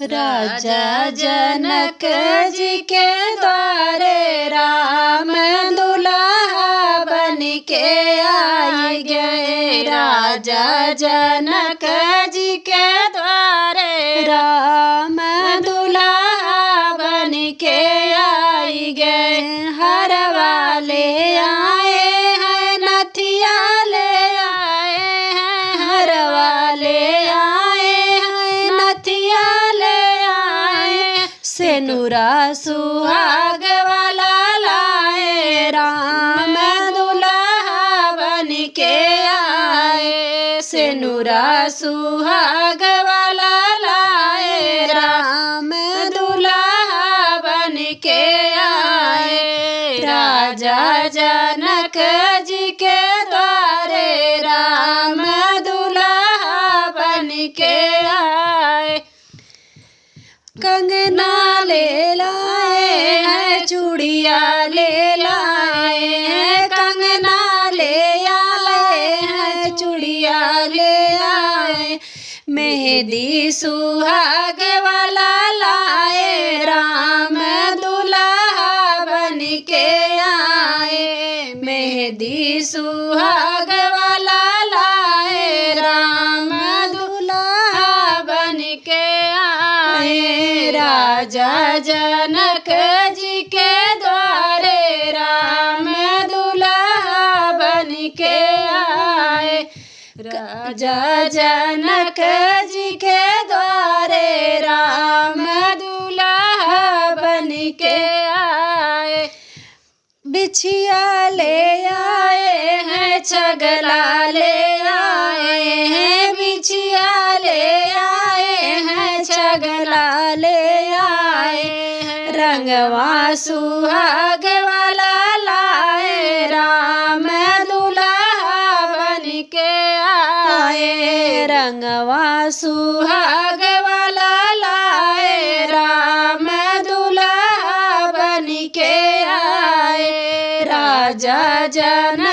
राजा जनक जी के द्वारे राम दुल्हा बन के आई गए। राजा जनक जी के द्वारे राम दुल्हा बन के आई गए। हर वाले आए हैं, नथिया ले आए हैं, हर वाले आए हैं, नथिया सेनुरा सुहाग वाला लाए। राम दुल्हा बन के आए। सेनुरा सुहाग वाला लाए। राम दुल्हा बन के आए। राजा जनक जी के द्वारे राम दुल्हा बन के आए। कंगना ले लाए हैं, चूड़िया ले लाए हैं, कंगना ले आए हैं, चूड़िया ले आए। मेहंदी सुहाग वाला लाए। राम दुल्हा बन के आए। मेहंदी सुहाग वाला लाए। राम दुल्हा बन के आए। राजा जनक जी के द्वारे राम दुल्हा बन के आए। राजा जनक जी के द्वारे राम दुल्हा बन के आए। बिछिया ले आए हैं, छगला ले आए हैं, बिछिया ले आए हैं, छगला ले आए। रंगवा सुहाग वाला लाए। राम दुल्हा बन के आए। रंगवा सुहाग वाला लाए। राम दुल्हा बन के आए। राजा जन